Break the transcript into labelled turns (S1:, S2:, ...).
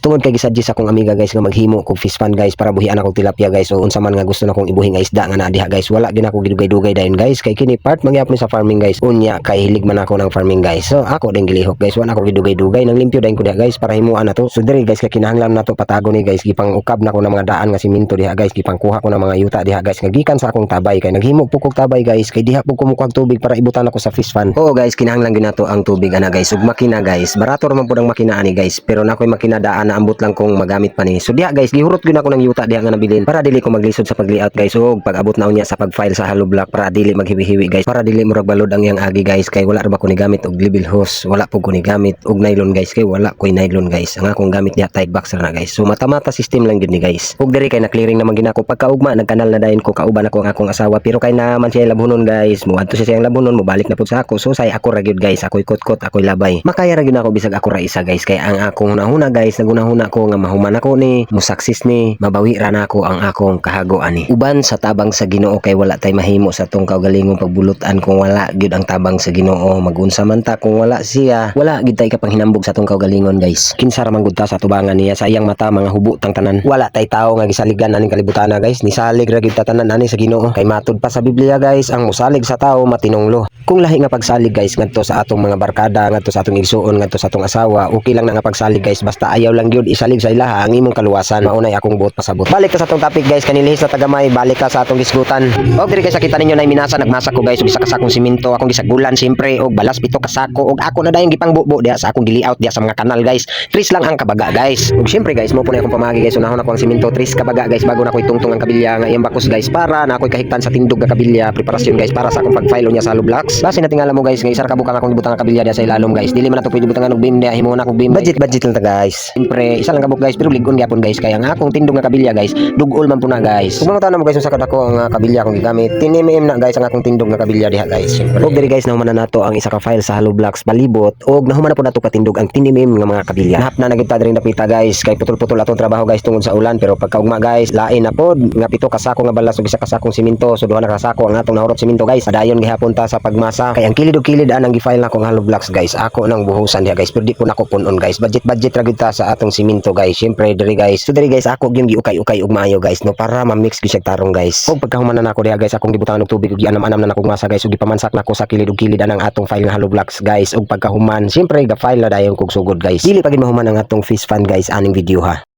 S1: Tungod kay gisadjis akong amiga guys nga maghimo kog fish pan guys para buhian akong tilapia guys, o unsa man nga gusto nakong ibuhi nga isda nga naa diha guys, wala gyud ako gidugay-dugay dayon guys, kay kini part mangyapon sa farming guys, unya kay hilig man ako ng farming guys. So ako din gilihok guys, wala ako gidugay-dugay, nang limpyo dayon ko diha guys para himuan na to. So diri guys kay kinahanglan na to patago ni guys, gipang ukab na ko ng mga daan nga siminto diha guys, gipang kuha ko ng mga yuta diha guys nga gikan sa akong tabay, kay naghimo po kog tabay guys, kay diha po kumukuha tubig para ibutan ako sa fish pan. Oo guys, kinahanglan gyud nato ang tubig ana guys, ug makina guys, barato ra man pud ang makina ani guys, pero nakoy makina daan na ambot lang kong magamit pa ni. So diha guys, gihurot gyud ako ng yuta diha nga nabilin para dili ko maglisod sa pag-layout guys, ug pag-abot na unya sa pag-file sa hollow block para dili maghiwi-hiwi guys, para dili murag balod ang iyang agi guys, kay wala ra ba ko ni gamit og level hose, wala po ko ni gamit og nylon guys, kay wala koy nylon guys, ang akong gamit diha tight box ra na guys. So mata-mata system lang gyud ni guys. Ug diri kay na-clearing naman ginako pagkaugma, nagkanal na dayon ko kauban ako ang akong asawa, pero kay naman siya labunon guys, muadto siya siyang labunon, mobalik na pud sa ako. So say ako ra gyud guys, ako'y kot-kot, ako'y labay, makaya ra gyud ako bisag ako ra isa guys, kay ang akong hunahuna guys, nagunahuna ko nga mahuman ako ni musaksis ni mabawi ra na ako ang akong kahago ani. Uban sa tabang sa Ginoo, kay wala tay mahimo sa tong kaugalingong pagbulutan kung wala gyud ang tabang sa Ginoo. Magunsa man ta kung wala siya, wala gyud tay kapanghinambog sa tong kaugalingon guys. Kinsa ra man gud ta sa tubangan niya, sa iyang mata mga hubo tang tanan. Wala tay tao nga gisaligan aning kalibutana guys, nisalig ra gyud ta tanan ani sa Ginoo, kay matud pa sa Biblia guys, ang musalig sa tao matinunglo. Kung lahi nga pagsalig guys ngadto sa atong mga barkada, ngadto sa atong igsuon, ngadto sa atong asawa, okay lang na nga pagsalig guys, basta ayaw lang gyud isalig sa ilaha ang imong kaluwasan. Maunay akong buot pasabot. Balik ka sa atong topic guys, kanilihis sa tagamay, balik ka sa atong gisgutan. Og diri kay sakita ninyo nay minasa nagmasa ko guys, og isa ka sakong simento akong gisagulan siyempre, og balas pito ka sako, og ako na dayon gipang bubo diha sa akong gili-out diha sa mga kanal guys. Tris lang ang kabaga guys. Og siyempre guys, mo po na akong pamagi guys, unahon ako ang simento, tris kabaga guys bago na ko itungtong ang kabilya nga iyang bakos guys, para na ako'y kahigtan sa tindog nga kabilya, preparasyon guys para sa akong pag-file niya sa hollow blocks. Base na tingala mo guys, nga isa ra ka bukang akong ibutang nga kabilya diha sa ilalom guys. Dili man ato pwede butangan og beam diha, himo na akong beam. Budget lang ta guys. Siyempre isa lang kabuk guys, pero ligon gyapon guys, kaya ang akong tindog nga kabilya guys, dugol man po na guys. Kung mga mo guys sa kadako ang kabilya akong gigamit, 10 mm na guys ang akong tindog nga kabilya diha guys. Siyempre. Og diri guys, nahuman na nato ang isa ka file sa hollow blocks palibot, og nahuman na po nato katindog ang 10 mm nga mga kabilya. Nahap na nagita diri napita guys, kay putol-putol atong trabaho guys tungod sa ulan, pero pagkaugma guys, lain na pod nga pito ka sako nga balas ug isa ka sakong simento, so duha na ka sako ang atong nahurot simento guys. Padayon gihapon ta sa pagmasa, kay ang kilid og kilid anang gi-file na kong hollow blocks guys, ako nang buhusan diha guys, pero di po nako punon guys. Budget ra gyud ta sa atong simento guys. Siyempre diri guys, so diri guys ako gyud giukay-ukay og maayo guys, no, para ma-mix gyud siya tarong guys. Og pagkahuman na nako diha guys, akong gibutangan og tubig ug gianam-anam na nako masa guys, ug gipamansak nako sa kilid og kilid anang atong file nga hollow blocks guys. Og pagkahuman siyempre ga-file na dayon kog sugod guys. Dili pa gid mahuman ang atong fish pan guys aning video ha.